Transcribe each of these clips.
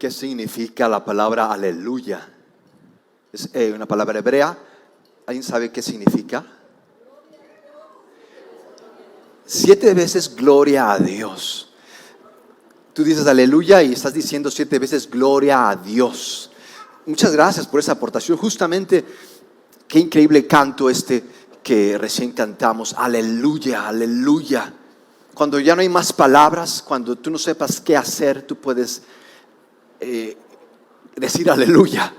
qué significa la palabra aleluya? Es una palabra hebrea. ¿Alguien sabe qué significa? 7 veces gloria a Dios. Tú dices aleluya y estás diciendo 7 veces gloria a Dios. Muchas gracias por esa aportación. Justamente, qué increíble canto que recién cantamos. Aleluya, aleluya. Cuando ya no hay más palabras, cuando tú no sepas qué hacer, tú puedes decir aleluya.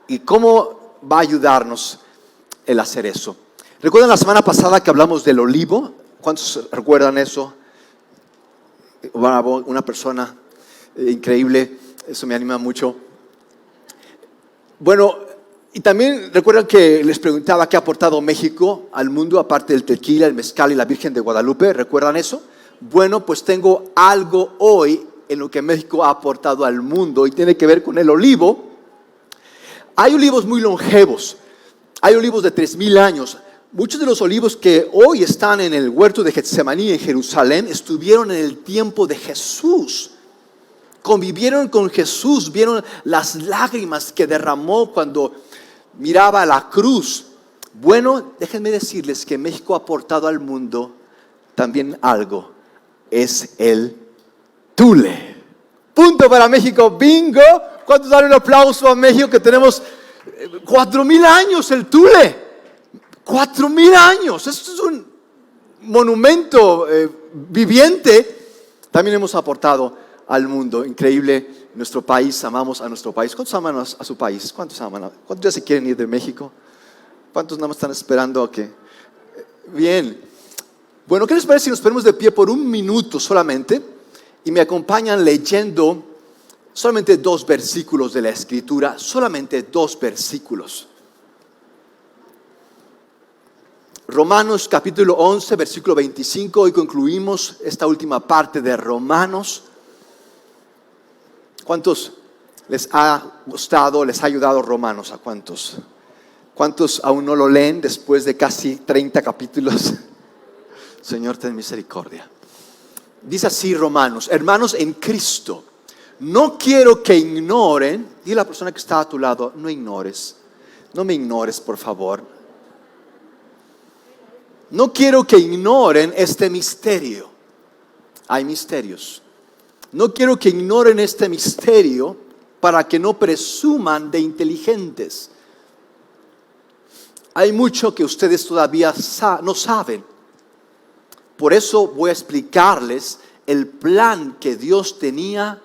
¿Y cómo va a ayudarnos el hacer eso? ¿Recuerdan la semana pasada que hablamos del olivo? ¿Cuántos recuerdan eso? Una persona increíble, eso me anima mucho. Bueno, y también recuerdan que les preguntaba qué ha aportado México al mundo, aparte del tequila, el mezcal y la Virgen de Guadalupe. ¿Recuerdan eso? Bueno, pues tengo algo hoy en lo que México ha aportado al mundo y tiene que ver con el olivo. Hay olivos muy longevos, hay olivos de 3000 años. Muchos de los olivos que hoy están en el huerto de Getsemaní en Jerusalén estuvieron en el tiempo de Jesús. Convivieron con Jesús, vieron las lágrimas que derramó cuando miraba la cruz. Bueno, déjenme decirles que México ha aportado al mundo también algo. Es el tule. Punto para México, bingo. ¿Cuántos dan un aplauso a México que tenemos 4000 años el tule? 4000 años, esto es un monumento viviente. También hemos aportado al mundo, increíble. Nuestro país, amamos a nuestro país. ¿Cuántos aman a su país? ¿Cuántos aman? ¿Cuántos ya se quieren ir de México? ¿Cuántos nada más están esperando a que? Bien. Bueno, ¿qué les parece si nos ponemos de pie por un minuto solamente y me acompañan leyendo solamente 2 versículos de la Escritura? Solamente 2 versículos. Romanos capítulo 11, versículo 25. Hoy concluimos esta última parte de Romanos. ¿Cuántos les ha gustado, les ha ayudado Romanos? ¿A cuántos? ¿Cuántos aún no lo leen después de casi 30 capítulos? Señor, ten misericordia. Dice así Romanos: hermanos en Cristo, no quiero que ignoren. Dile a la persona que está a tu lado: no ignores, no me ignores, por favor. No quiero que ignoren este misterio. Hay misterios. No quiero que ignoren este misterio para que no presuman de inteligentes. Hay mucho que ustedes todavía no saben. Por eso voy a explicarles el plan que Dios tenía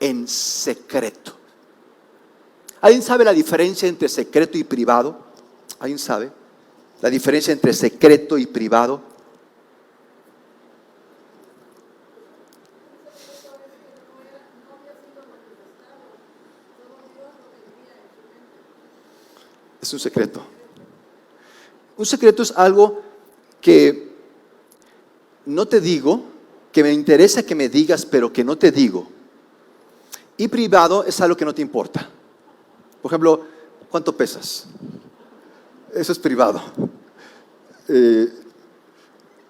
en secreto. ¿Alguien sabe la diferencia entre secreto y privado? ¿Alguien sabe la diferencia entre secreto y privado? Es un secreto. Un secreto es algo que no te digo, que me interesa que me digas, pero que no te digo. Y privado es algo que no te importa. Por ejemplo, ¿cuánto pesas? Eso es privado.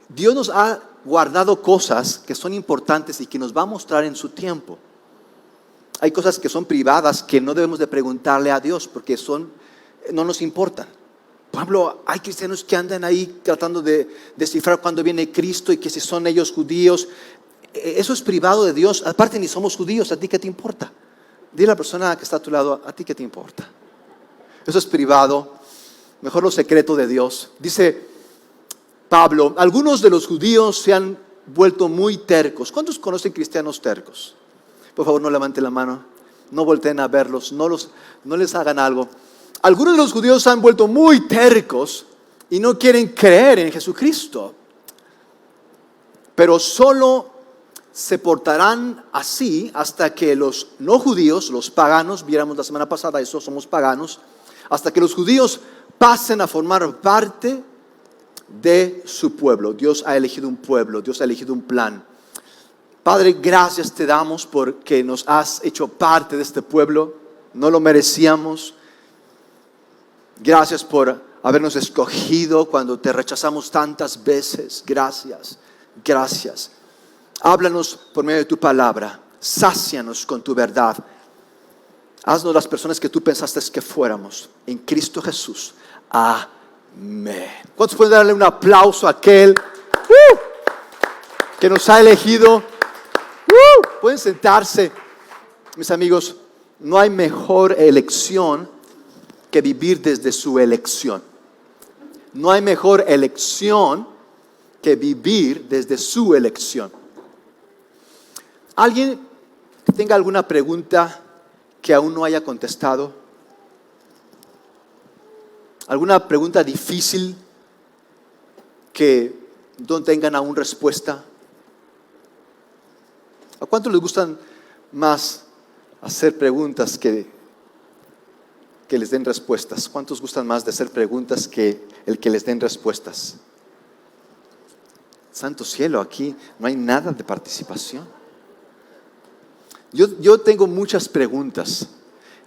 Dios nos ha guardado cosas que son importantes y que nos va a mostrar en su tiempo. Hay cosas que son privadas que no debemos de preguntarle a Dios porque no nos importan. Por ejemplo, hay cristianos que andan ahí tratando de descifrar cuándo viene Cristo y que si son ellos judíos. Eso es privado de Dios. Aparte ni somos judíos, ¿a ti qué te importa? Dile a la persona que está a tu lado: ¿a ti qué te importa? Eso es privado. Mejor lo secreto de Dios. Dice Pablo: algunos de los judíos se han vuelto muy tercos. ¿Cuántos conocen cristianos tercos? Por favor, no levanten la mano. No volteen a verlos. No les hagan algo. Algunos de los judíos se han vuelto muy tercos y no quieren creer en Jesucristo. Pero solo se portarán así hasta que los no judíos, los paganos, viéramos la semana pasada eso, somos paganos, hasta que los judíos pasen a formar parte de su pueblo. Dios ha elegido un pueblo, Dios ha elegido un plan. Padre, gracias te damos porque nos has hecho parte de este pueblo. No lo merecíamos. Gracias por habernos escogido cuando te rechazamos tantas veces. Gracias, gracias. Háblanos por medio de tu palabra. Sácianos con tu verdad. Haznos las personas que tú pensaste que fuéramos. En Cristo Jesús. Amén. ¿Cuántos pueden darle un aplauso a aquel que nos ha elegido? Pueden sentarse. Mis amigos, no hay mejor elección que vivir desde su elección. No hay mejor elección que vivir desde su elección. ¿Alguien que tenga alguna pregunta que aún no haya contestado? ¿Alguna pregunta difícil que no tengan aún respuesta? ¿A cuántos les gustan más hacer preguntas que les den respuestas? ¿Cuántos gustan más de hacer preguntas que el que les den respuestas? Santo cielo, aquí no hay nada de participación. Yo tengo muchas preguntas.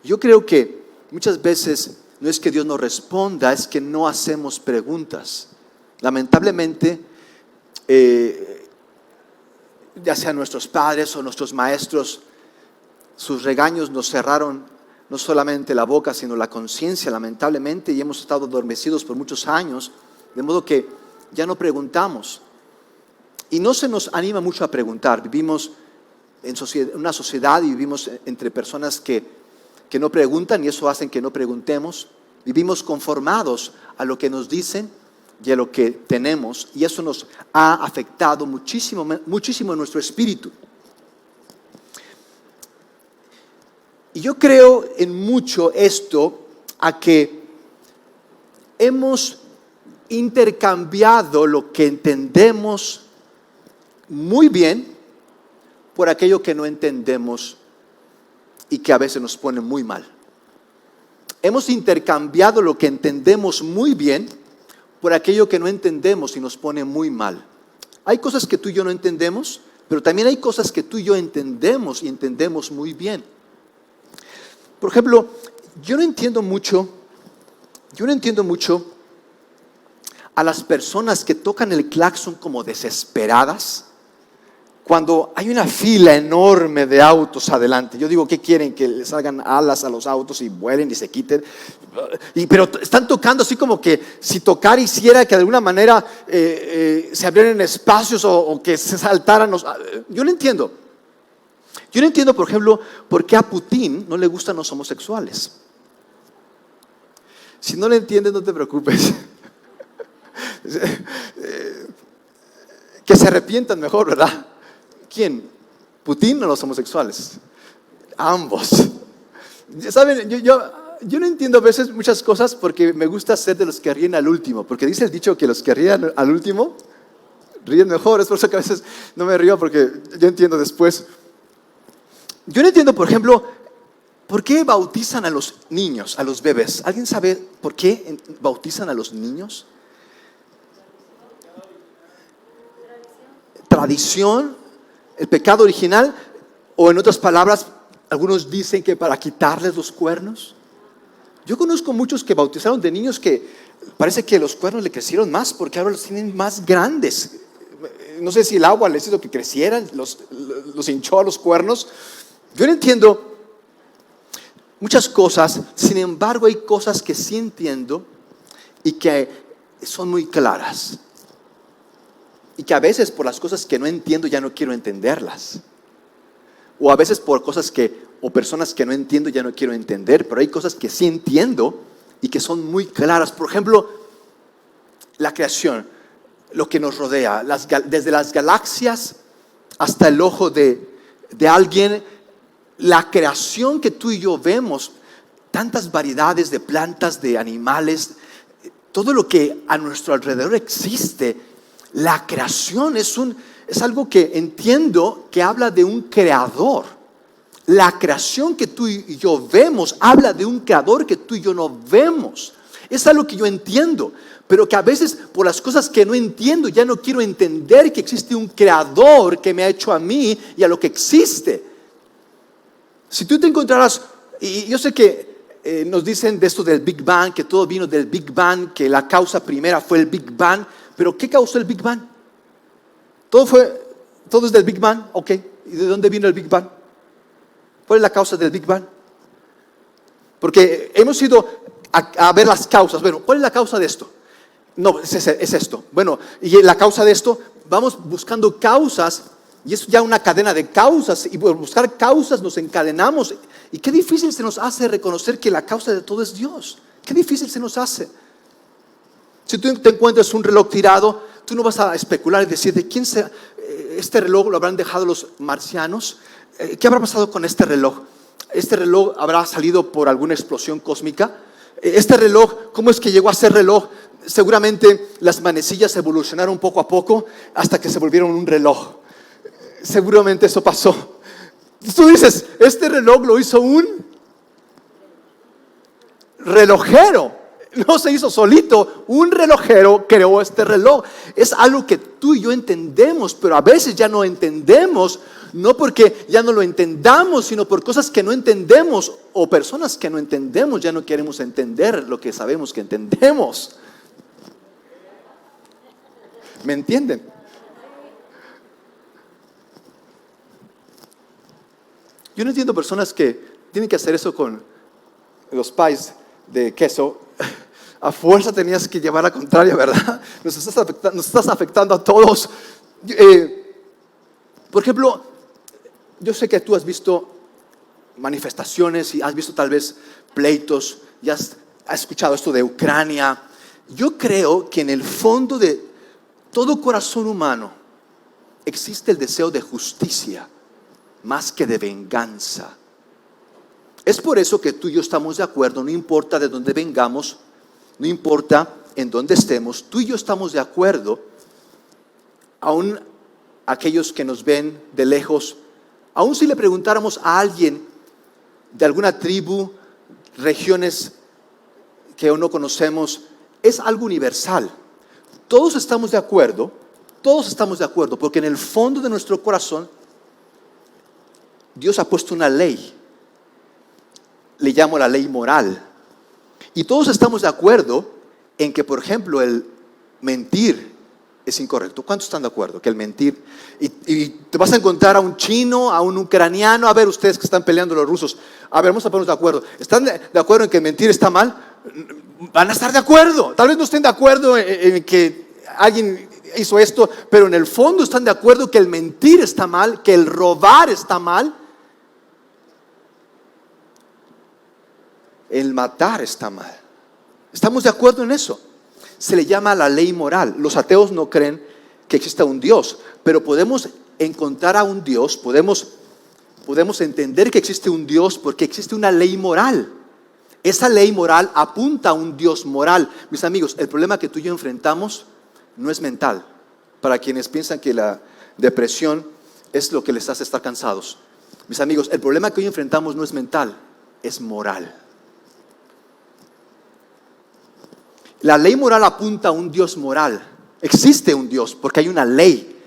Yo creo que muchas veces no es que Dios no responda, es que no hacemos preguntas. Lamentablemente, ya sean nuestros padres o nuestros maestros, sus regaños nos cerraron no solamente la boca, sino la conciencia, lamentablemente, y hemos estado adormecidos por muchos años, de modo que ya no preguntamos. Y no se nos anima mucho a preguntar. Vivimos en una sociedad y vivimos entre personas que no preguntan, y eso hace que no preguntemos. Vivimos conformados a lo que nos dicen y a lo que tenemos, y eso nos ha afectado muchísimo, muchísimo en nuestro espíritu. Y yo creo en mucho esto, a que hemos intercambiado lo que entendemos muy bien por aquello que no entendemos y que a veces nos pone muy mal. Hemos intercambiado lo que entendemos muy bien por aquello que no entendemos y nos pone muy mal. Hay cosas que tú y yo no entendemos, pero también hay cosas que tú y yo entendemos y entendemos muy bien. Por ejemplo, yo no entiendo mucho a las personas que tocan el claxon como desesperadas cuando hay una fila enorme de autos adelante. Yo digo, ¿qué quieren? Que les salgan alas a los autos y vuelen y se quiten. Pero están tocando así como que si tocar hiciera que de alguna manera se abrieran espacios o que se saltaran los... Yo no entiendo. Yo no entiendo, por ejemplo, por qué a Putin no le gustan los homosexuales. Si no lo entiendes, no te preocupes. Que se arrepientan mejor, ¿verdad? ¿Quién? ¿Putin o los homosexuales? Ambos. ¿Saben? Yo no entiendo a veces muchas cosas porque me gusta ser de los que ríen al último. Porque dice el dicho que los que ríen al último ríen mejor. Es por eso que a veces no me río porque yo entiendo después. Yo no entiendo, por ejemplo, ¿por qué bautizan a los niños, a los bebés? ¿Alguien sabe por qué bautizan a los niños? Tradición, el pecado original, o en otras palabras, algunos dicen que para quitarles los cuernos. Yo conozco muchos que bautizaron de niños que parece que los cuernos le crecieron más porque ahora los tienen más grandes. No sé si el agua les hizo que crecieran, los hinchó a los cuernos. Yo no entiendo muchas cosas, sin embargo hay cosas que sí entiendo y que son muy claras. Y que a veces por las cosas que no entiendo ya no quiero entenderlas. O a veces por cosas o personas que no entiendo ya no quiero entender, pero hay cosas que sí entiendo y que son muy claras. Por ejemplo, la creación, lo que nos rodea, desde las galaxias hasta el ojo de alguien. La creación que tú y yo vemos, tantas variedades de plantas, de animales, todo lo que a nuestro alrededor existe, la creación es algo que entiendo que habla de un creador. La creación que tú y yo vemos habla de un creador que tú y yo no vemos. Es algo que yo entiendo, pero que a veces por las cosas que no entiendo ya no quiero entender que existe un creador que me ha hecho a mí y a lo que existe. Si tú te encontraras, y yo sé que nos dicen de esto del Big Bang, que todo vino del Big Bang, que la causa primera fue el Big Bang, pero ¿qué causó el Big Bang? Todo es del Big Bang, ok. ¿Y de dónde vino el Big Bang? ¿Cuál es la causa del Big Bang? Porque hemos ido a ver las causas. Bueno, ¿cuál es la causa de esto? No, es esto. Bueno, y la causa de esto, vamos buscando causas, y es ya una cadena de causas, y por buscar causas nos encadenamos. Y qué difícil se nos hace reconocer que la causa de todo es Dios. Qué difícil se nos hace. Si tú te encuentras un reloj tirado, tú no vas a especular y decir, ¿de quién será? ¿Este reloj lo habrán dejado los marcianos? ¿Qué habrá pasado con este reloj? ¿Este reloj habrá salido por alguna explosión cósmica? Este reloj, ¿cómo es que llegó a ser reloj? Seguramente las manecillas evolucionaron poco a poco hasta que se volvieron un reloj. Seguramente eso pasó. Tú dices, este reloj lo hizo un relojero. No se hizo solito, un relojero creó este reloj. Es algo que tú y yo entendemos, pero a veces ya no entendemos, no porque ya no lo entendamos, sino por cosas que no entendemos o personas que no entendemos. Ya no queremos entender lo que sabemos que entendemos. ¿Me entienden? Yo no entiendo personas que tienen que hacer eso con los pies de queso. A fuerza tenías que llevar la contraria, ¿verdad? Nos estás afectando a todos. Por ejemplo, yo sé que tú has visto manifestaciones y has visto tal vez pleitos, y has escuchado esto de Ucrania. Yo creo que en el fondo de todo corazón humano existe el deseo de justicia más que de venganza. Es por eso que tú y yo estamos de acuerdo, no importa de dónde vengamos, no importa en dónde estemos, tú y yo estamos de acuerdo, aún aquellos que nos ven de lejos, aún si le preguntáramos a alguien de alguna tribu, regiones que aún no conocemos, es algo universal. Todos estamos de acuerdo, porque en el fondo de nuestro corazón Dios ha puesto una ley. Le llamo la ley moral. Y todos estamos de acuerdo en que, por ejemplo, el mentir es incorrecto. ¿Cuántos están de acuerdo que el mentir? Y te vas a encontrar a un chino, a un ucraniano. A ver, ustedes que están peleando los rusos, a ver, vamos a ponernos de acuerdo. ¿Están de acuerdo en que mentir está mal? Van a estar de acuerdo. Tal vez no estén de acuerdo en que alguien hizo esto, pero en el fondo están de acuerdo que el mentir está mal, que el robar está mal, el matar está mal. Estamos de acuerdo en eso. Se le llama la ley moral. Los ateos no creen que exista un Dios, pero podemos encontrar a un Dios, podemos entender que existe un Dios porque existe una ley moral. Esa ley moral apunta a un Dios moral. Mis amigos, el problema que tú y yo enfrentamos no es mental. Para quienes piensan que la depresión es lo que les hace estar cansados. Mis amigos, el problema que hoy enfrentamos no es mental, es moral. La ley moral apunta a un Dios moral. Existe un Dios porque hay una ley.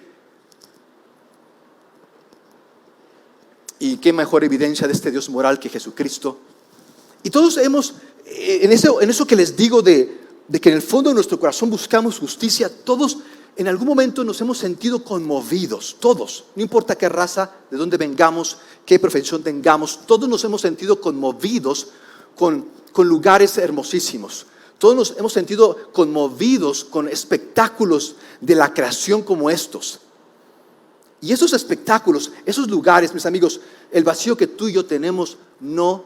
Y qué mejor evidencia de este Dios moral que Jesucristo. Y todos hemos, en eso que les digo de que en el fondo de nuestro corazón buscamos justicia, todos en algún momento nos hemos sentido conmovidos, todos, no importa qué raza, de dónde vengamos, qué profesión tengamos, todos nos hemos sentido conmovidos con lugares hermosísimos. Todos nos hemos sentido conmovidos con espectáculos de la creación como estos. Y esos espectáculos, esos lugares, mis amigos, el vacío que tú y yo tenemos no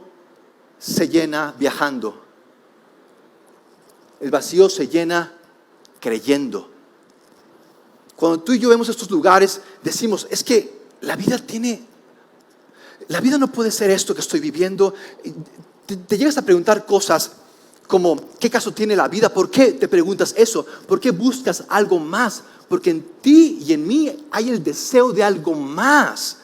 se llena viajando. El vacío se llena creyendo. Cuando tú y yo vemos estos lugares, decimos, es que la vida no puede ser esto que estoy viviendo. Te llegas a preguntar cosas como, ¿qué caso tiene la vida? ¿Por qué te preguntas eso? ¿Por qué buscas algo más? Porque en ti y en mí hay el deseo de algo más.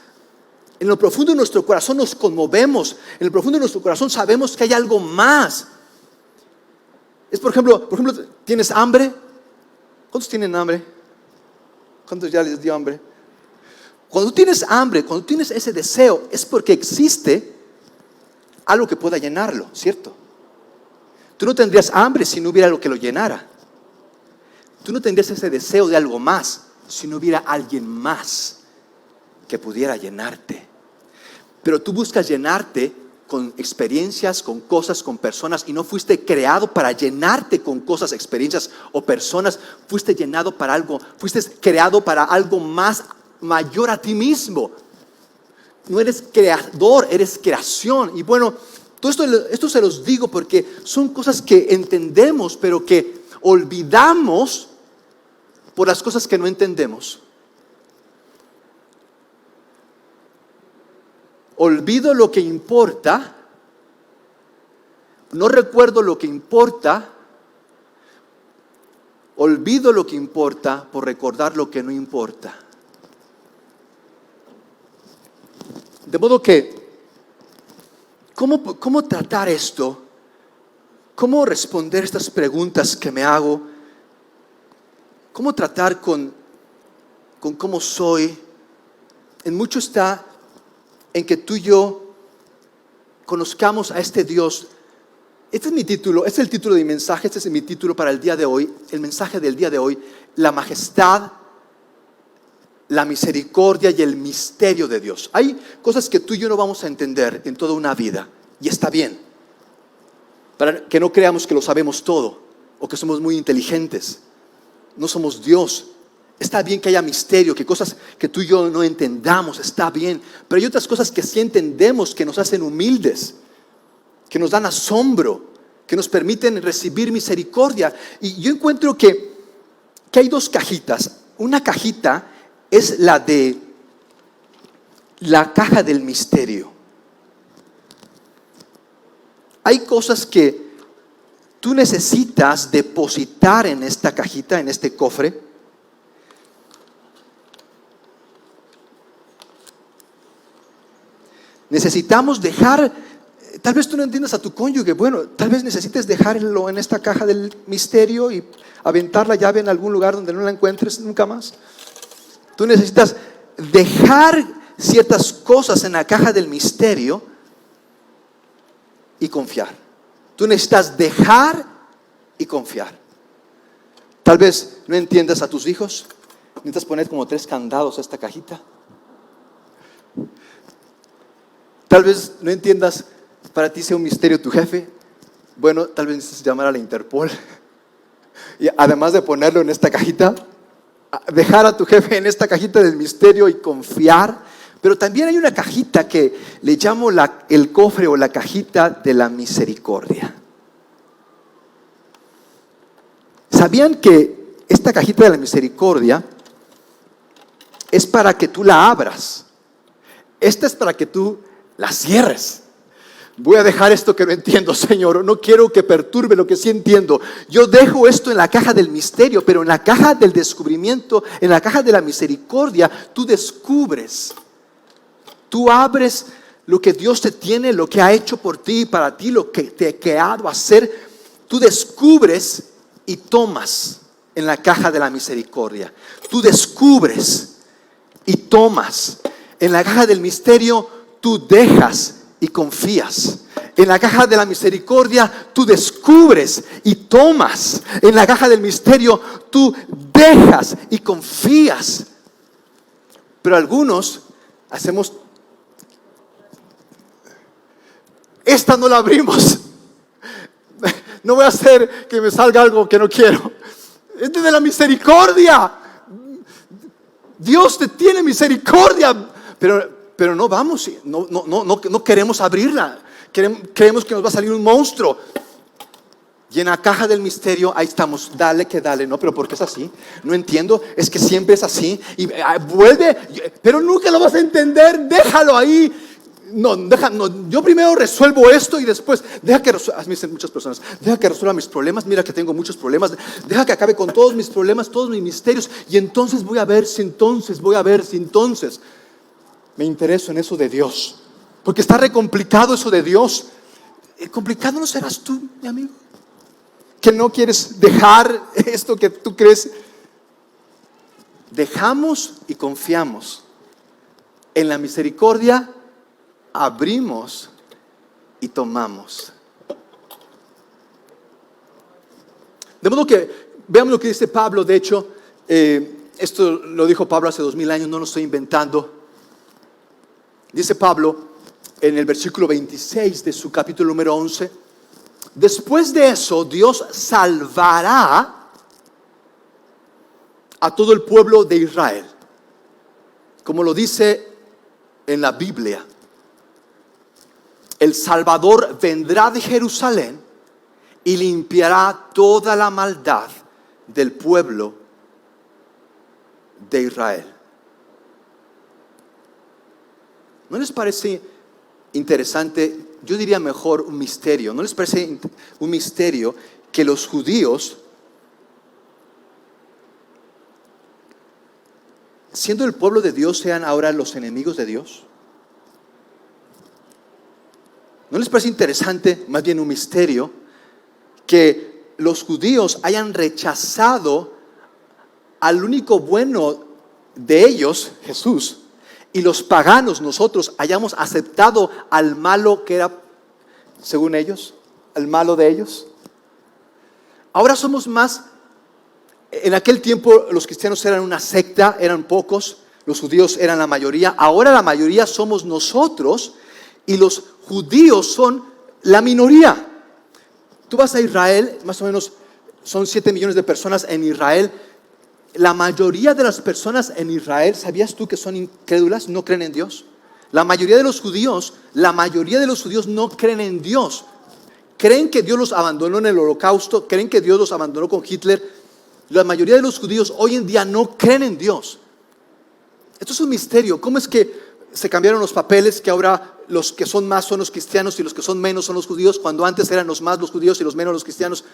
En lo profundo de nuestro corazón nos conmovemos. En lo profundo de nuestro corazón sabemos que hay algo más. Es por ejemplo, ¿tienes hambre? ¿Cuántos tienen hambre? ¿Cuántos ya les dio hambre? Cuando tienes hambre, cuando tienes ese deseo, es porque existe algo que pueda llenarlo, ¿cierto? Tú no tendrías hambre si no hubiera algo que lo llenara. Tú no tendrías ese deseo de algo más si no hubiera alguien más que pudiera llenarte. Pero tú buscas llenarte con experiencias, con cosas, con personas, y no fuiste creado para llenarte con cosas, experiencias o personas. Fuiste llenado para algo, fuiste creado para algo más mayor a ti mismo. No eres creador, eres creación. Y bueno, todo esto se los digo porque son cosas que entendemos, pero que olvidamos por las cosas que no entendemos. Olvido lo que importa, no recuerdo lo que importa, olvido lo que importa por recordar lo que no importa. De modo que, ¿cómo tratar esto? ¿Cómo responder estas preguntas que me hago? ¿Cómo tratar con cómo soy? En mucho está en que tú y yo conozcamos a este Dios. Este es mi título, este es el título de mi mensaje, este es mi título para el día de hoy, el mensaje del día de hoy: la majestad, la misericordia y el misterio de Dios. Hay cosas que tú y yo no vamos a entender en toda una vida, y está bien, para que no creamos que lo sabemos todo o que somos muy inteligentes. No somos Dios. Está bien que haya misterio, que cosas que tú y yo no entendamos, está bien. Pero hay otras cosas que sí entendemos, que nos hacen humildes, que nos dan asombro, que nos permiten recibir misericordia. Y yo encuentro que hay dos cajitas. Una cajita es la de la caja del misterio. Hay cosas que tú necesitas depositar en esta cajita, en este cofre. Necesitamos dejar, tal vez tú no entiendas a tu cónyuge, bueno, tal vez necesites dejarlo en esta caja del misterio y aventar la llave en algún lugar donde no la encuentres nunca más. Tú necesitas dejar ciertas cosas en la caja del misterio y confiar. Tú necesitas dejar y confiar. Tal vez no entiendas a tus hijos, necesitas poner como 3 candados a esta cajita. Tal vez no entiendas, para ti sea un misterio tu jefe. Bueno, tal vez necesites llamar a la Interpol. Y además de ponerlo en esta cajita, dejar a tu jefe en esta cajita del misterio y confiar. Pero también hay una cajita que le llamo el cofre o la cajita de la misericordia. ¿Sabían que esta cajita de la misericordia es para que tú la abras? Esta es para que tú la cierres. Voy a dejar esto que no entiendo, Señor. No quiero que perturbe lo que sí entiendo. Yo dejo esto en la caja del misterio, pero en la caja del descubrimiento, en la caja de la misericordia, tú descubres. Tú abres lo que Dios te tiene, lo que ha hecho por ti y para ti, lo que te ha creado a hacer. Tú descubres y tomas en la caja de la misericordia. Tú descubres y tomas. En la caja del misterio tú dejas y confías. En la caja de la misericordia tú descubres y tomas. En la caja del misterio tú dejas y confías. Pero algunos hacemos, esta no la abrimos. No voy a hacer que me salga algo que no quiero. Este es de la misericordia. Dios te tiene misericordia, pero no vamos, no queremos abrirla. Creemos que nos va a salir un monstruo. Y en la caja del misterio, ahí estamos, dale que dale. No, pero ¿por qué es así? No entiendo, es que siempre es así. Y vuelve, pero nunca lo vas a entender, déjalo ahí. No, yo primero resuelvo esto y después deja que resuelva. Me dicen muchas personas, deja que resuelva mis problemas. Mira que tengo muchos problemas. Deja que acabe con todos mis problemas, todos mis misterios. Y entonces voy a ver si entonces me intereso en eso de Dios. Porque está re complicado eso de Dios. Complicado no serás tú, mi amigo, que no quieres dejar esto que tú crees. Dejamos y confiamos en la misericordia. Abrimos y tomamos. De modo que veamos lo que dice Pablo. De hecho, esto lo dijo Pablo hace 2000 años, no lo estoy inventando. Dice Pablo en el versículo 26 de su capítulo número 11. Después de eso, Dios salvará a todo el pueblo de Israel, como lo dice en la Biblia. El Salvador vendrá de Jerusalén y limpiará toda la maldad del pueblo de Israel. ¿No les parece interesante? Yo diría mejor un misterio. ¿No les parece un misterio que los judíos, siendo el pueblo de Dios, sean ahora los enemigos de Dios? ¿No les parece interesante, más bien un misterio, que los judíos hayan rechazado al único bueno de ellos, Jesús, y los paganos, nosotros, hayamos aceptado al malo que era, según ellos, al malo de ellos? Ahora somos más. En aquel tiempo los cristianos eran una secta, eran pocos, los judíos eran la mayoría. Ahora la mayoría somos nosotros y los judíos son la minoría. Tú vas a Israel, más o menos son 7 millones de personas en Israel. La mayoría de las personas en Israel, ¿sabías tú que son incrédulas? No creen en Dios. La mayoría de los judíos no creen en Dios. Creen que Dios los abandonó en el Holocausto, creen que Dios los abandonó con Hitler. La mayoría de los judíos hoy en día no creen en Dios. Esto es un misterio. ¿Cómo es que se cambiaron los papeles? Que ahora los que son más son los cristianos y los que son menos son los judíos, cuando antes eran los más los judíos y los menos los cristianos.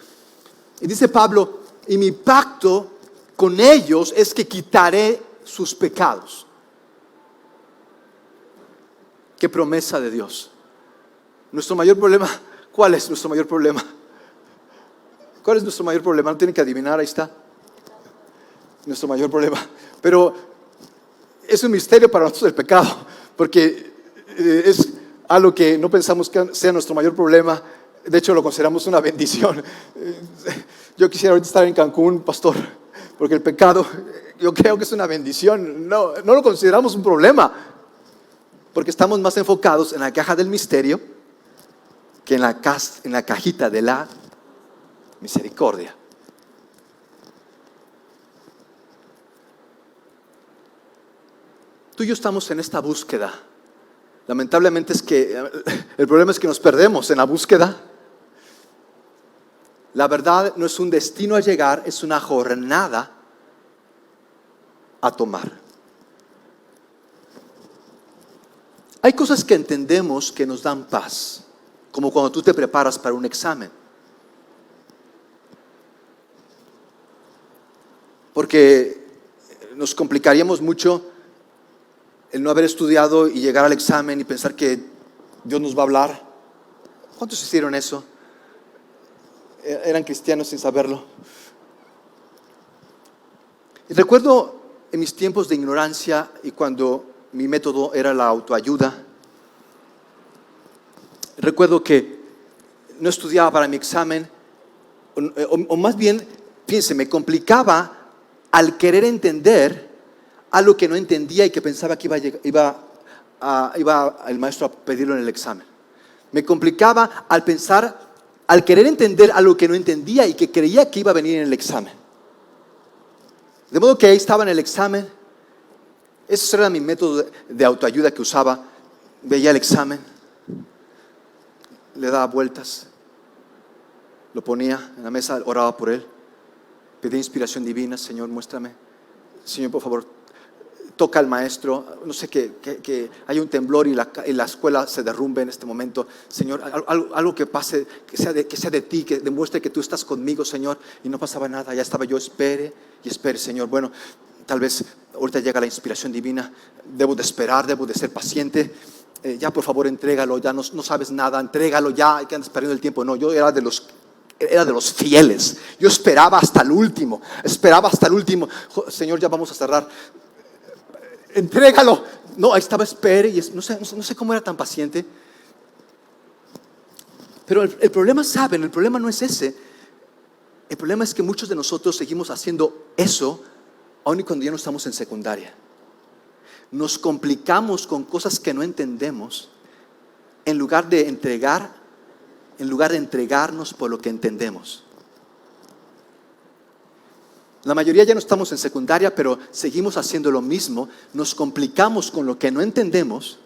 Y dice Pablo: y mi pacto con ellos es que quitaré sus pecados. Qué promesa de Dios. Nuestro mayor problema, ¿cuál es nuestro mayor problema? ¿Cuál es nuestro mayor problema? No tienen que adivinar, ahí está. Nuestro mayor problema. Pero es un misterio para nosotros el pecado, porque es algo que no pensamos que sea nuestro mayor problema. De hecho, lo consideramos una bendición. Yo quisiera ahorita estar en Cancún, pastor, porque el pecado, yo creo que es una bendición. No lo consideramos un problema, porque estamos más enfocados en la caja del misterio que en la cajita de la misericordia. Tú y yo estamos en esta búsqueda. Lamentablemente el problema es que nos perdemos en la búsqueda. La verdad no es un destino a llegar, es una jornada a tomar. Hay cosas que entendemos que nos dan paz, como cuando tú te preparas para un examen. Porque nos complicaríamos mucho el no haber estudiado y llegar al examen y pensar que Dios nos va a hablar. ¿Cuántos hicieron eso? Eran cristianos sin saberlo. Y recuerdo en mis tiempos de ignorancia y cuando mi método era la autoayuda, recuerdo que no estudiaba para mi examen, o más bien, fíjense, me complicaba al querer entender algo que no entendía y que pensaba que iba el maestro a pedirlo en el examen. Me complicaba al querer entender algo que no entendía y que creía que iba a venir en el examen. De modo que ahí estaba en el examen. Ese era mi método de autoayuda que usaba. Veía el examen, le daba vueltas, lo ponía en la mesa, oraba por él, pedía inspiración divina. Señor, muéstrame. Señor, por favor, toca al maestro. No sé, que hay un temblor y la escuela se derrumbe en este momento. Señor, algo que pase, que sea de ti, que demuestre que tú estás conmigo, Señor. Y no pasaba nada, ya estaba yo, espere, Señor. Bueno, tal vez ahorita llega la inspiración divina. Debo de esperar, debo de ser paciente. Ya, por favor, entrégalo. Ya no sabes nada, entrégalo ya. Hay que andar perdiendo el tiempo. No, yo era de los fieles. Yo esperaba hasta el último. Señor, ya vamos a cerrar. Entrégalo. No, ahí estaba, espere. Y no sé cómo era tan paciente. Pero el problema, ¿saben? El problema no es ese. El problema es que muchos de nosotros seguimos haciendo eso aun y cuando ya no estamos en secundaria. Nos complicamos con cosas que no entendemos en lugar de entregarnos por lo que entendemos. La mayoría ya no estamos en secundaria, pero seguimos haciendo lo mismo. Nos complicamos con lo que no entendemos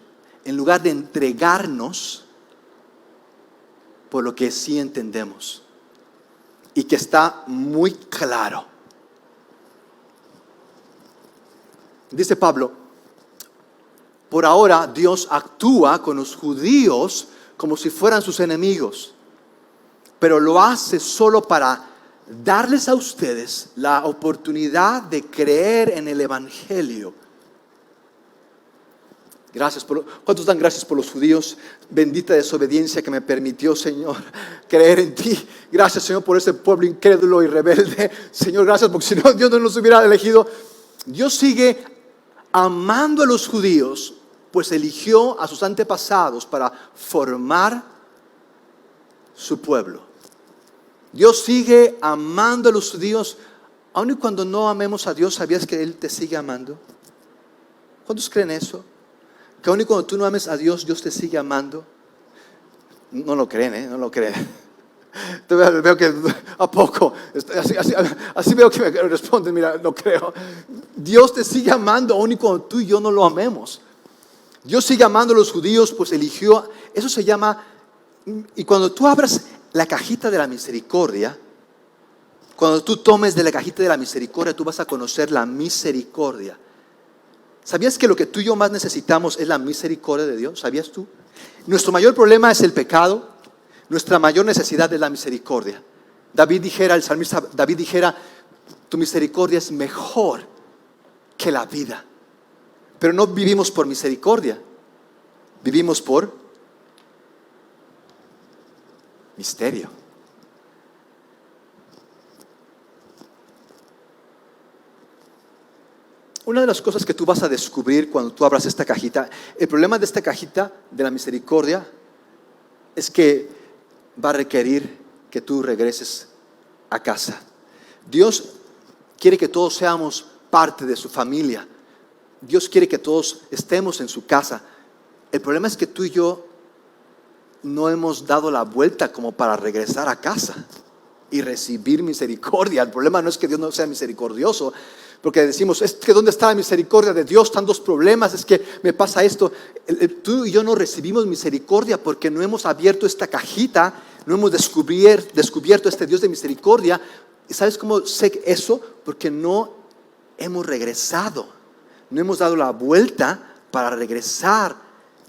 en lugar de entregarnos por lo que sí entendemos. Y que está muy claro. Dice Pablo, por ahora Dios actúa con los judíos como si fueran sus enemigos, pero lo hace solo para darles a ustedes la oportunidad de creer en el Evangelio. ¿Cuántos dan gracias por los judíos? Bendita desobediencia que me permitió, Señor, creer en ti. Gracias, Señor, por ese pueblo incrédulo y rebelde. Señor, gracias, porque si no, Dios no nos hubiera elegido. Dios sigue amando a los judíos, pues eligió a sus antepasados para formar su pueblo. Dios sigue amando a los judíos, aun y cuando no amemos a Dios. ¿Sabías que Él te sigue amando? ¿Cuántos creen eso? Que aun y cuando tú no ames a Dios, Dios te sigue amando. No lo creen, no lo creen. Veo que a poco, así veo que me responden, mira, no creo. Dios te sigue amando aun y cuando tú y yo no lo amemos. Dios sigue amando a los judíos, pues eligió, eso se llama, y cuando tú abras la cajita de la misericordia, cuando tú tomes de la cajita de la misericordia, tú vas a conocer la misericordia. ¿Sabías que lo que tú y yo más necesitamos es la misericordia de Dios? ¿Sabías tú? Nuestro mayor problema es el pecado. Nuestra mayor necesidad es la misericordia. El salmista David dijera, tu misericordia es mejor que la vida. Pero no vivimos por misericordia, vivimos por misterio. Una de las cosas que tú vas a descubrir cuando tú abras esta cajita, el problema de esta cajita de la misericordia es que va a requerir que tú regreses a casa. Dios quiere que todos seamos parte de su familia. Dios quiere que todos estemos en su casa. El problema es que tú y yo no hemos dado la vuelta como para regresar a casa y recibir misericordia. El problema no es que Dios no sea misericordioso, porque decimos, es que ¿dónde está la misericordia de Dios? Tantos problemas, es que me pasa esto. Tú y yo no recibimos misericordia porque no hemos abierto esta cajita, no hemos descubierto este Dios de misericordia. ¿Y sabes cómo sé eso? Porque no hemos regresado, no hemos dado la vuelta para regresar.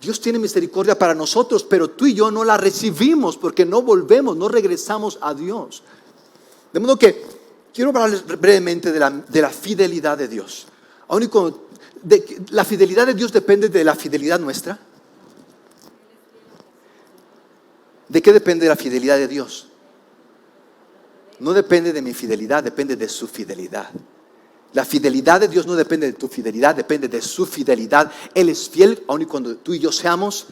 Dios tiene misericordia para nosotros, pero tú y yo no la recibimos porque no volvemos, no regresamos a Dios. De modo que quiero hablarles brevemente de la fidelidad de Dios. ¿La fidelidad de Dios depende de la fidelidad nuestra? ¿De qué depende la fidelidad de Dios? No depende de mi fidelidad, depende de su fidelidad. La fidelidad de Dios no depende de tu fidelidad, depende de su fidelidad. Él es fiel aun y cuando tú y yo seamos.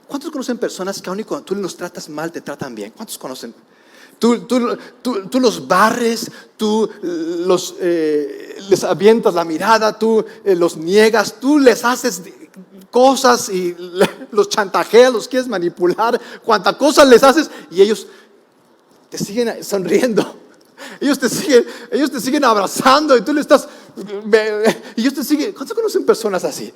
¿Cuántos conocen personas que aun y cuando tú los tratas mal, te tratan bien? ¿Cuántos conocen? Tú los barres, tú les avientas la mirada, tú los niegas, tú les haces cosas y los chantajeas, los quieres manipular, cuántas cosas les haces y ellos te siguen sonriendo. Ellos te siguen abrazando y tú le estás, y ellos te siguen. ¿Cuántos conocen personas así?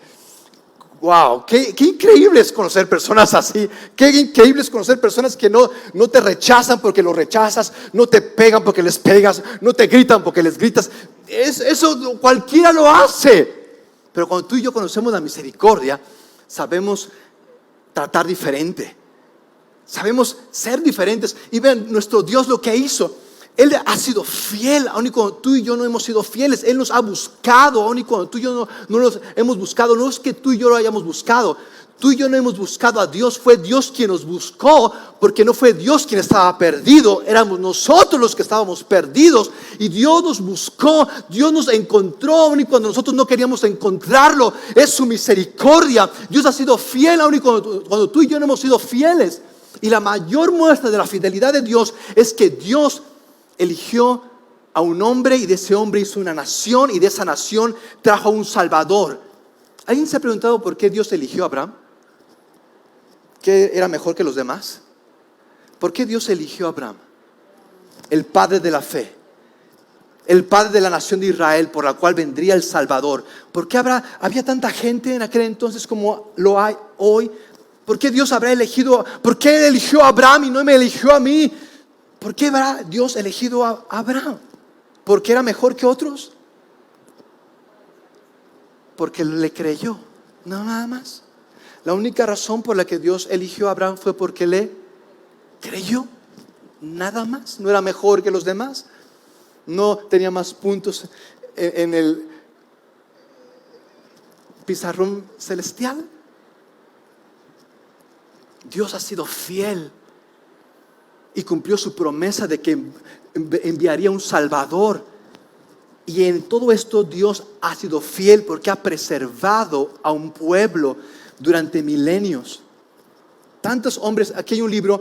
Wow, qué increíble es conocer personas así. Qué increíble es conocer personas que no te rechazan porque los rechazas, no te pegan porque les pegas, no te gritan porque les gritas. Eso cualquiera lo hace. Pero cuando tú y yo conocemos la misericordia, sabemos tratar diferente, sabemos ser diferentes. Y vean nuestro Dios lo que hizo. Él ha sido fiel, aun y cuando tú y yo no hemos sido fieles. Él nos ha buscado, aun y cuando tú y yo no nos hemos buscado. No es que tú y yo lo hayamos buscado. Tú y yo no hemos buscado a Dios. Fue Dios quien nos buscó, porque no fue Dios quien estaba perdido. Éramos nosotros los que estábamos perdidos. Y Dios nos buscó, Dios nos encontró, aun y cuando nosotros no queríamos encontrarlo. Es su misericordia. Dios ha sido fiel, aun y cuando tú y yo no hemos sido fieles. Y la mayor muestra de la fidelidad de Dios es que Dios eligió a un hombre y de ese hombre hizo una nación y de esa nación trajo a un Salvador. ¿Alguien se ha preguntado por qué Dios eligió a Abraham? qué era mejor que los demás? ¿Por qué Dios eligió a Abraham? El padre de la fe, el padre de la nación de Israel, por la cual vendría el Salvador. ¿Por qué había tanta gente en aquel entonces como lo hay hoy? ¿Por qué Dios habrá elegido? ¿Por qué eligió a Abraham y no me eligió a mí? ¿Por qué habrá Dios elegido a Abraham? ¿Porque era mejor que otros? Porque le creyó, no nada más. La única razón por la que Dios eligió a Abraham fue porque le creyó, nada más. No era mejor que los demás, no tenía más puntos en el pizarrón celestial. Dios ha sido fiel y cumplió su promesa de que enviaría un Salvador. Y en todo esto Dios ha sido fiel porque ha preservado a un pueblo durante milenios. Tantos hombres, aquí hay un libro,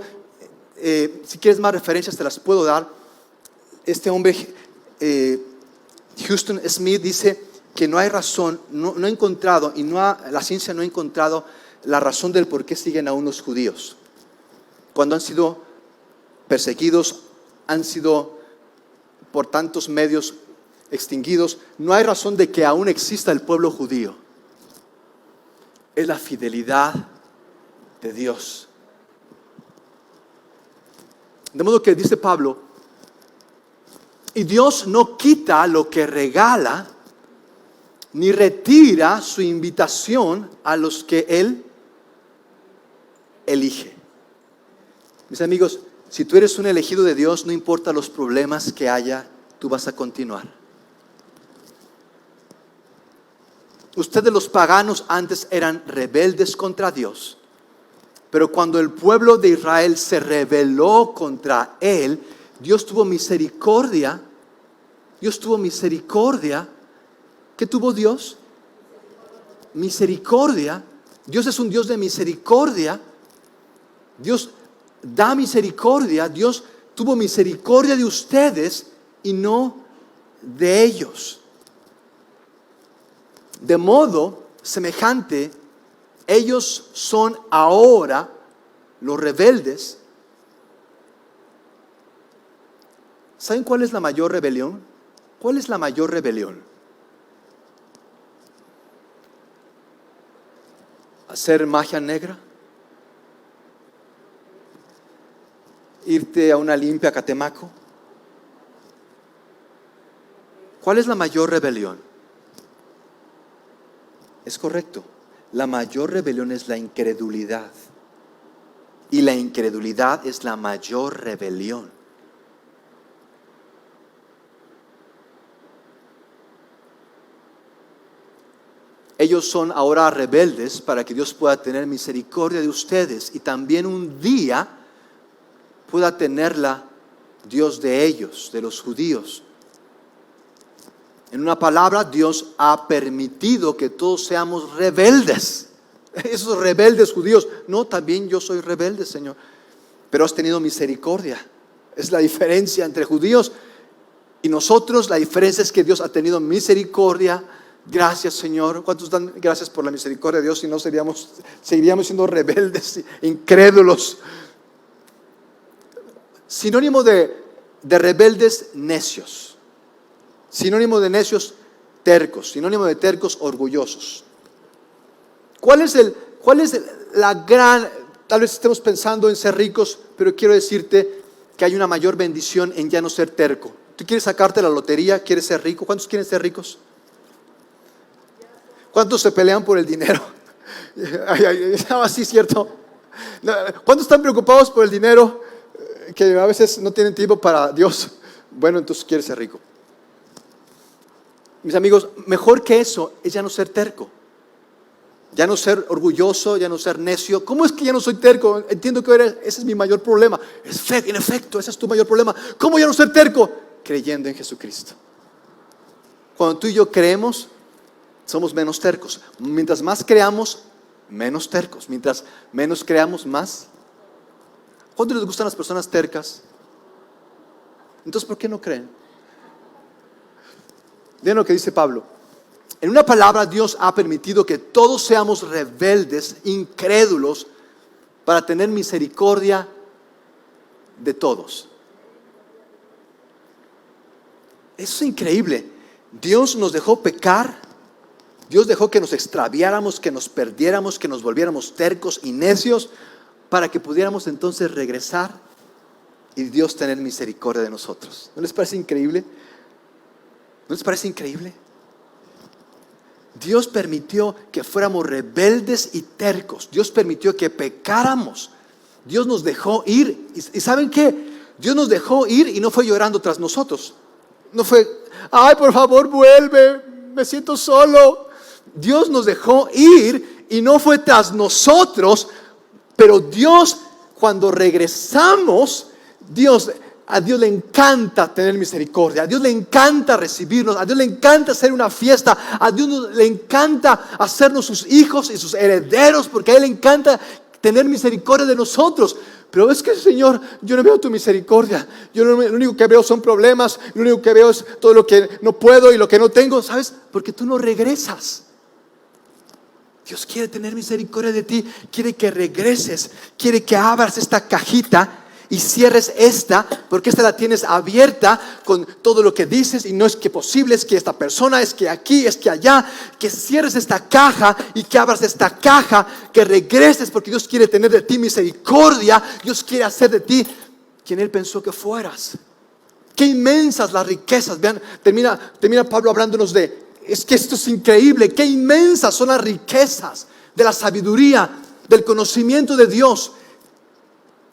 si quieres más referencias te las puedo dar. Este hombre, Huston Smith, dice que no hay razón, no ha encontrado, y la ciencia no ha encontrado la razón del por qué siguen aún los judíos. Cuando han sido perseguidos, han sido por tantos medios extinguidos, no hay razón de que aún exista el pueblo judío. Es la fidelidad de Dios. De modo que dice Pablo, y Dios no quita lo que regala, ni retira su invitación a los que Él elige. Mis amigos, si tú eres un elegido de Dios, no importa los problemas que haya, tú vas a continuar. Ustedes los paganos antes eran rebeldes contra Dios, pero cuando el pueblo de Israel se rebeló contra Él, Dios tuvo misericordia. Dios tuvo misericordia. ¿Qué tuvo Dios? Misericordia. Dios es un Dios de misericordia. Dios da misericordia. Dios tuvo misericordia de ustedes y no de ellos. De modo semejante, ellos son ahora los rebeldes. ¿Saben cuál es la mayor rebelión? ¿Cuál es la mayor rebelión? ¿Hacer magia negra? ¿Irte a una limpia Catemaco? ¿Cuál es la mayor rebelión? Es correcto. La mayor rebelión es la incredulidad. Y la incredulidad es la mayor rebelión. Ellos son ahora rebeldes para que Dios pueda tener misericordia de ustedes y también un día pueda tenerla Dios de ellos, de los judíos. En una palabra, Dios ha permitido que todos seamos rebeldes. Esos rebeldes judíos, no, también yo soy rebelde, Señor, pero has tenido misericordia. Es la diferencia entre judíos y nosotros. La diferencia es que Dios ha tenido misericordia. Gracias, Señor. ¿Cuántos dan gracias por la misericordia de Dios? Si no, seguiríamos siendo rebeldes, incrédulos. Sinónimo de rebeldes, necios. Sinónimo de necios, tercos. Sinónimo de tercos, orgullosos. ¿Cuál es la gran? Tal vez estemos pensando en ser ricos, pero quiero decirte que hay una mayor bendición en ya no ser terco. ¿Tú quieres sacarte la lotería? ¿Quieres ser rico? ¿Cuántos quieren ser ricos? ¿Cuántos se pelean por el dinero? Así, ¿cierto? ¿Cuántos están preocupados por el dinero que a veces no tienen tiempo para Dios? Bueno, entonces quieres ser rico. Mis amigos, mejor que eso es ya no ser terco, ya no ser orgulloso, ya no ser necio. ¿Cómo es que ya no soy terco? Entiendo que ese es mi mayor problema. En efecto, ese es tu mayor problema. ¿Cómo ya no ser terco? Creyendo en Jesucristo. Cuando tú y yo creemos, somos menos tercos. Mientras más creamos, menos tercos. Mientras menos creamos, más. ¿Cuánto les gustan las personas tercas? Entonces, ¿por qué no creen? Vean lo que dice Pablo. En una palabra, Dios ha permitido que todos seamos rebeldes, incrédulos, para tener misericordia de todos. Eso es increíble. Dios nos dejó pecar. Dios dejó que nos extraviáramos, que nos perdiéramos, que nos volviéramos tercos y necios, para que pudiéramos entonces regresar y Dios tener misericordia de nosotros. ¿No les parece increíble? ¿No les parece increíble? Dios permitió que fuéramos rebeldes y tercos. Dios permitió que pecáramos. Dios nos dejó ir. ¿Y saben qué? Dios nos dejó ir y no fue llorando tras nosotros. No fue, ay, por favor, vuelve, me siento solo. Dios nos dejó ir y no fue tras nosotros, pero Dios, cuando regresamos, a Dios le encanta tener misericordia, a Dios le encanta recibirnos, a Dios le encanta hacer una fiesta, a Dios le encanta hacernos sus hijos y sus herederos, porque a Él le encanta tener misericordia de nosotros. Pero es que, Señor, yo no veo tu misericordia. Lo único que veo son problemas, lo único que veo es todo lo que no puedo y lo que no tengo. ¿Sabes? Porque tú no regresas. Dios quiere tener misericordia de ti, quiere que regreses, quiere que abras esta cajita y cierres esta, porque esta la tienes abierta con todo lo que dices, y no es que posible, es que esta persona, es que aquí, es que allá. Que cierres esta caja y que abras esta caja, que regreses, porque Dios quiere tener de ti misericordia. Dios quiere hacer de ti quien Él pensó que fueras. Qué inmensas las riquezas. Vean, termina Pablo hablándonos es que esto es increíble. Qué inmensas son las riquezas de la sabiduría, del conocimiento de Dios.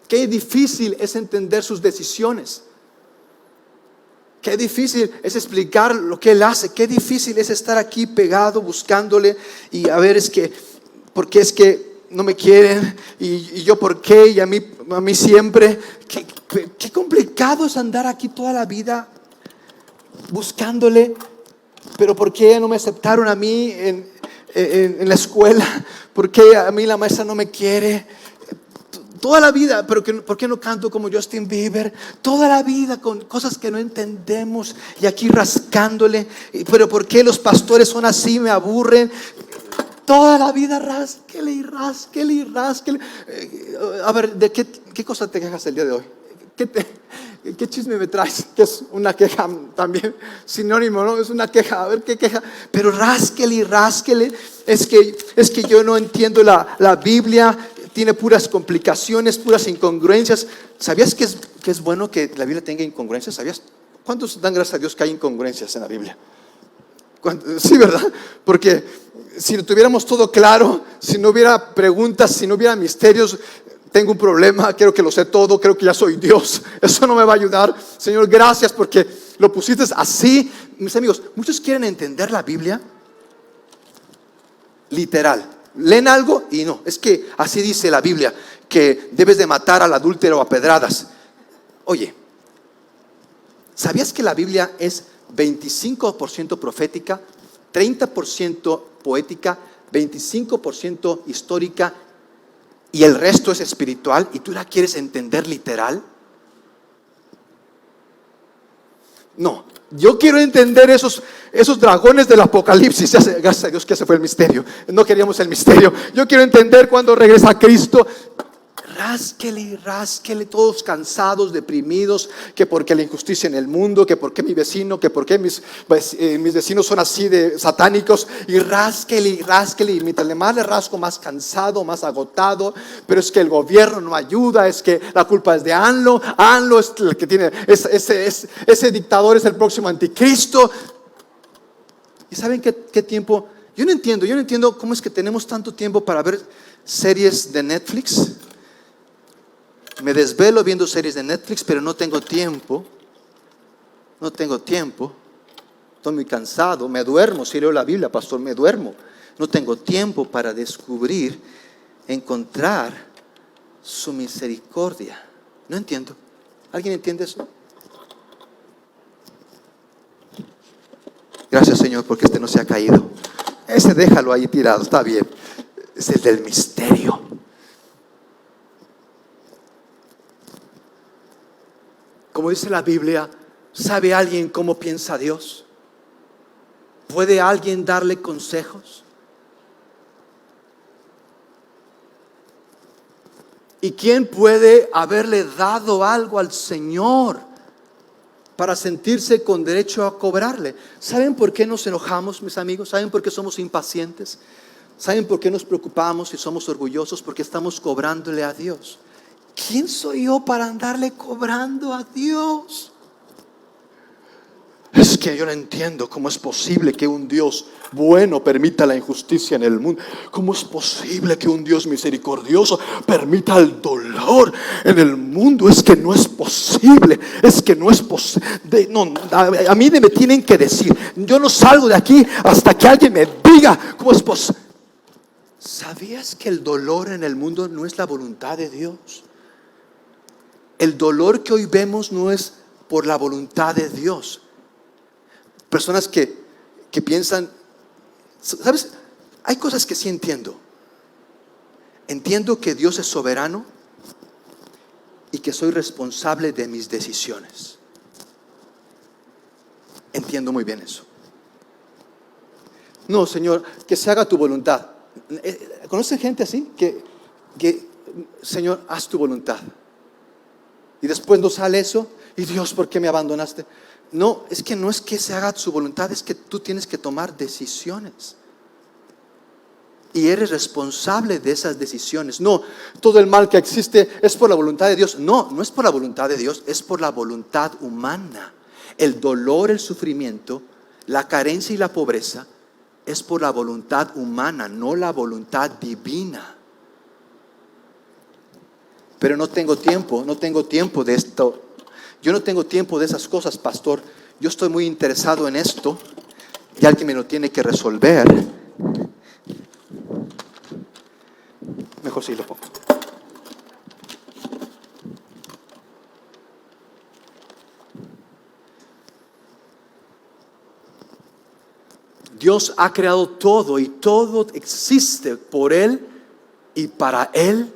Qué difícil es entender sus decisiones. Qué difícil es explicar lo que Él hace. Qué difícil es estar aquí pegado buscándole y a ver, ¿por qué es que no me quieren? Y yo ¿por qué? Y a mí siempre. Qué complicado es andar aquí toda la vida buscándole. Pero ¿por qué no me aceptaron a mí en la escuela? ¿Por qué a mí la maestra no me quiere? Toda la vida, pero ¿por qué no canto como Justin Bieber? Toda la vida con cosas que no entendemos y aquí rascándole. Pero ¿por qué los pastores son así? Me aburren. Toda la vida rásquele y rásquele y rásquele. A ver, ¿de qué cosa te quejas el día de hoy? ¿Qué chisme me traes? Que es una queja también, sinónimo, ¿no? Es una queja, a ver qué queja. Pero rásquele y rásquele. Es que yo no entiendo la Biblia. Tiene puras complicaciones, puras incongruencias. ¿Sabías que es bueno que la Biblia tenga incongruencias? ¿Sabías? ¿Cuántos dan gracias a Dios que hay incongruencias en la Biblia? Sí, ¿verdad? Porque si tuviéramos todo claro, si no hubiera preguntas, si no hubiera misterios, tengo un problema, creo que lo sé todo, creo que ya soy Dios. Eso no me va a ayudar. Señor, gracias porque lo pusiste así. Mis amigos, muchos quieren entender la Biblia literal. Leen algo y no, es que así dice la Biblia, que debes de matar al adúltero a pedradas. Oye, ¿sabías que la Biblia es 25% profética, 30% poética, 25% histórica y el resto es espiritual? ¿Y tú la quieres entender literal? No, yo quiero entender esos dragones del Apocalipsis. Gracias a Dios que ese fue el misterio. No queríamos el misterio. Yo quiero entender cuando regresa Cristo. Rásquele y rásquele, todos cansados, deprimidos, que porque la injusticia en el mundo, que porque mi vecino, que porque mis vecinos son así de satánicos, y rásquele, y mientras más le rasco, más cansado, más agotado. Pero es que el gobierno no ayuda, es que la culpa es de AMLO es el que tiene, ese dictador es el próximo anticristo. ¿Y saben qué tiempo? Yo no entiendo cómo es que tenemos tanto tiempo para ver series de Netflix. Me desvelo viendo series de Netflix, pero no tengo tiempo. Estoy muy cansado, me duermo. Si leo la Biblia, pastor, me duermo. No tengo tiempo para descubrir, encontrar su misericordia. No entiendo. ¿Alguien entiende eso? Gracias, Señor, porque este no se ha caído. Ese déjalo ahí tirado, está bien. Es el del misterio. Como dice la Biblia, ¿sabe alguien cómo piensa Dios? ¿Puede alguien darle consejos? ¿Y quién puede haberle dado algo al Señor para sentirse con derecho a cobrarle? ¿Saben por qué nos enojamos, mis amigos? ¿Saben por qué somos impacientes? ¿Saben por qué nos preocupamos y somos orgullosos? Porque estamos cobrándole a Dios. ¿Quién soy yo para andarle cobrando a Dios? Es que yo no entiendo cómo es posible que un Dios bueno permita la injusticia en el mundo. ¿Cómo es posible que un Dios misericordioso permita el dolor en el mundo? Es que no es posible. Es que no es posible. No, a mí me tienen que decir. Yo no salgo de aquí hasta que alguien me diga cómo es posible. ¿Sabías que el dolor en el mundo no es la voluntad de Dios? El dolor que hoy vemos no es por la voluntad de Dios. Personas que piensan, ¿sabes? Hay cosas que sí entiendo. Entiendo que Dios es soberano y que soy responsable de mis decisiones. Entiendo muy bien eso. No, Señor, que se haga tu voluntad. ¿Conocen gente así? Que Señor, haz tu voluntad. Y después no sale eso. Y Dios, ¿por qué me abandonaste? No es que se haga su voluntad, es que tú tienes que tomar decisiones. Y eres responsable de esas decisiones. No, todo el mal que existe es por la voluntad de Dios. No, no es por la voluntad de Dios, es por la voluntad humana. El dolor, el sufrimiento, la carencia y la pobreza es por la voluntad humana, no la voluntad divina. Pero no tengo tiempo de esto. Yo no tengo tiempo de esas cosas, pastor. Yo estoy muy interesado en esto y alguien me lo tiene que resolver. Mejor sí lo pongo. Dios ha creado todo y todo existe por Él y para Él.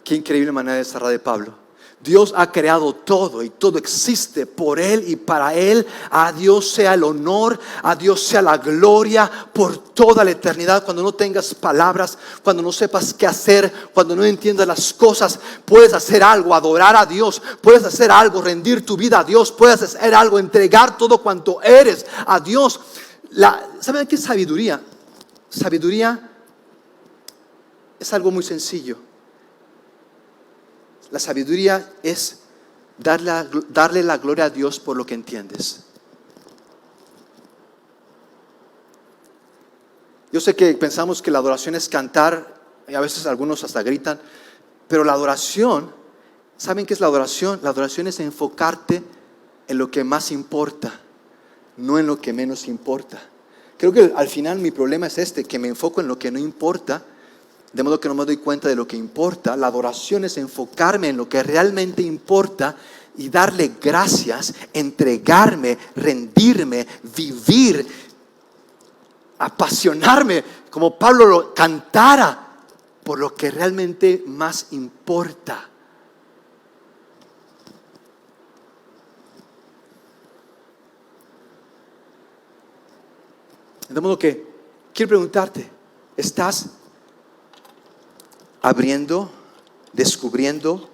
Qué increíble manera de cerrar de Pablo. Dios ha creado todo y todo existe por Él y para Él. A Dios sea el honor, a Dios sea la gloria por toda la eternidad. Cuando no tengas palabras, cuando no sepas qué hacer, cuando no entiendas las cosas, puedes hacer algo, adorar a Dios, puedes hacer algo, rendir tu vida a Dios, puedes hacer algo, entregar todo cuanto eres a Dios. ¿Saben qué es sabiduría? Sabiduría es algo muy sencillo. La sabiduría es darle la gloria a Dios por lo que entiendes. Yo sé que pensamos que la adoración es cantar, y a veces algunos hasta gritan, pero la adoración, ¿saben qué es la adoración? La adoración es enfocarte en lo que más importa, no en lo que menos importa. Creo que al final mi problema es que me enfoco en lo que no importa, de modo que no me doy cuenta de lo que importa. La adoración es enfocarme en lo que realmente importa y darle gracias, entregarme, rendirme, vivir, apasionarme, como Pablo lo cantara, por lo que realmente más importa. De modo que quiero preguntarte, ¿estás abriendo, descubriendo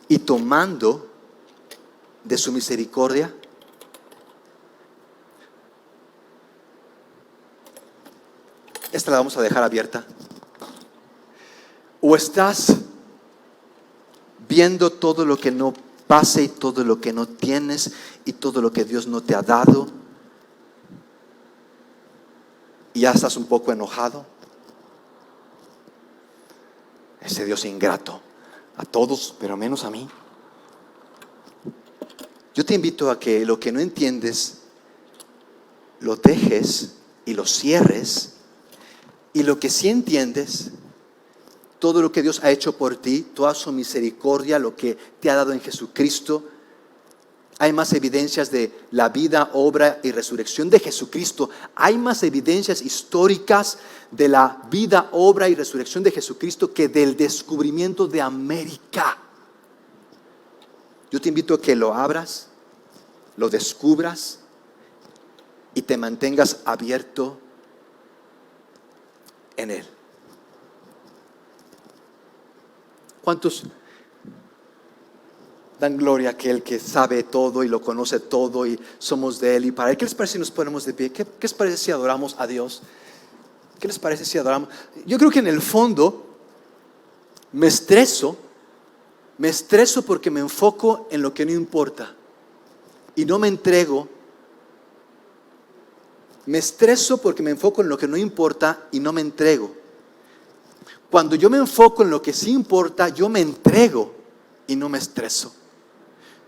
y tomando de su misericordia? Esta la vamos a dejar abierta. ¿O estás viendo todo lo que no pasa y todo lo que no tienes y todo lo que Dios no te ha dado y ya estás un poco enojado? Ese Dios ingrato, a todos, pero menos a mí. Yo te invito a que lo que no entiendes lo dejes y lo cierres, y lo que sí entiendes, todo lo que Dios ha hecho por ti, toda su misericordia, lo que te ha dado en Jesucristo. Hay más evidencias de la vida, obra y resurrección de Jesucristo. Hay más evidencias históricas de la vida, obra y resurrección de Jesucristo que del descubrimiento de América. Yo te invito a que lo abras, lo descubras y te mantengas abierto en Él. ¿Cuántos dan gloria a aquel que sabe todo y lo conoce todo y somos de Él y para Él? ¿Qué les parece si nos ponemos de pie? ¿Qué les parece si adoramos a Dios? ¿Qué les parece si adoramos? Yo creo que en el fondo me estreso porque me enfoco en lo que no importa y no me entrego. Me estreso porque me enfoco en lo que no importa y no me entrego. Cuando yo me enfoco en lo que sí importa, yo me entrego y no me estreso.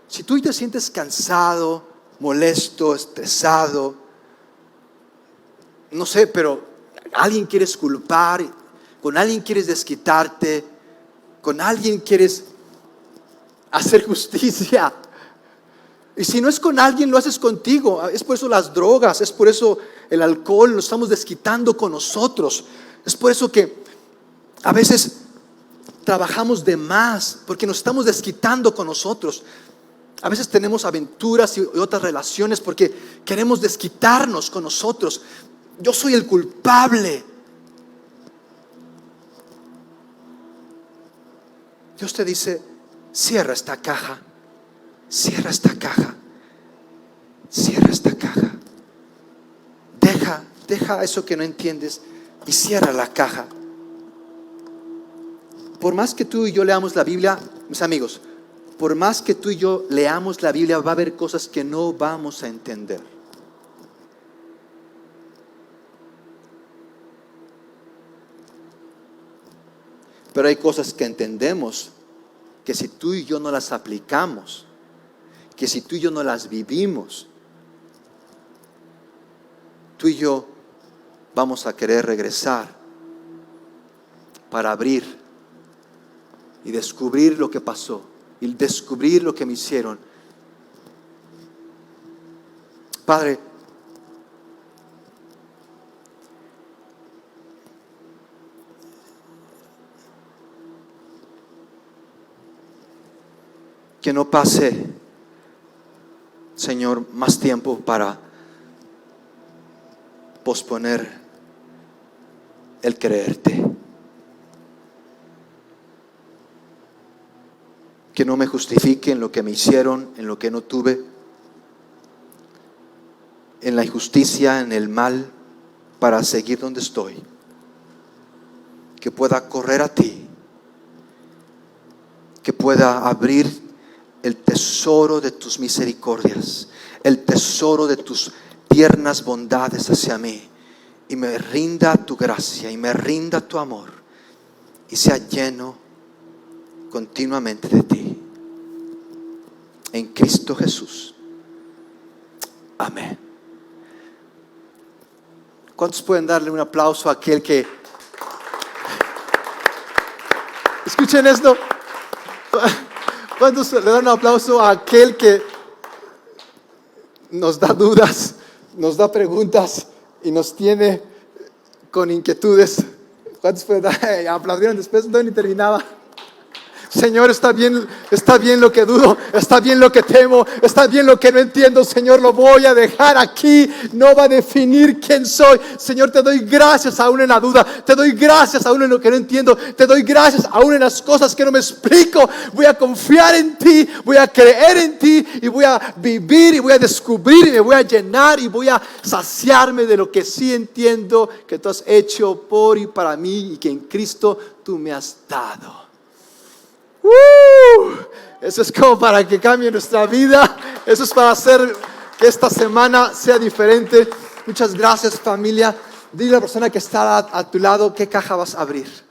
Si tú te sientes cansado, molesto, estresado, no sé, pero alguien quieres culpar, con alguien quieres desquitarte, con alguien quieres hacer justicia. Y si no es con alguien, lo haces contigo. Es por eso las drogas, es por eso el alcohol, lo estamos desquitando con nosotros. Es por eso que a veces trabajamos de más, porque nos estamos desquitando con nosotros. A veces tenemos aventuras y otras relaciones porque queremos desquitarnos con nosotros. Yo soy el culpable. Dios te dice: cierra esta caja. Cierra esta caja. Cierra esta caja. Deja eso que no entiendes y cierra la caja. Por más que tú y yo leamos la Biblia, mis amigos, por más que tú y yo leamos la Biblia, va a haber cosas que no vamos a entender. Pero hay cosas que entendemos, que si tú y yo no las aplicamos, que si tú y yo no las vivimos, tú y yo vamos a querer regresar para abrir y descubrir lo que pasó y descubrir lo que me hicieron. Padre, que no pase, Señor, más tiempo para posponer el creerte. Que no me justifique en lo que me hicieron, en lo que no tuve, en la injusticia, en el mal, para seguir donde estoy. Que pueda correr a ti, que pueda abrir el tesoro de tus misericordias, el tesoro de tus tiernas bondades hacia mí, y me rinda tu gracia y me rinda tu amor y sea lleno continuamente de ti. En Cristo Jesús. Amén. ¿Cuántos pueden darle un aplauso a aquel que... Escuchen esto. ¿Cuántos le dan un aplauso a aquel que nos da dudas, nos da preguntas y nos tiene con inquietudes? ¿Cuántos pueden dar? Aplaudieron después, no ni terminaba. Señor, está bien lo que dudo, está bien lo que temo, está bien lo que no entiendo. Señor, lo voy a dejar aquí, no va a definir quién soy. Señor, te doy gracias aún en la duda, te doy gracias aún en lo que no entiendo, te doy gracias aún en las cosas que no me explico. Voy a confiar en ti, voy a creer en ti y voy a vivir y voy a descubrir y me voy a llenar y voy a saciarme de lo que sí entiendo que tú has hecho por y para mí y que en Cristo tú me has dado. Eso es como para que cambie nuestra vida. Eso es para hacer que esta semana sea diferente. Muchas gracias, familia. Dile a la persona que está a tu lado qué caja vas a abrir.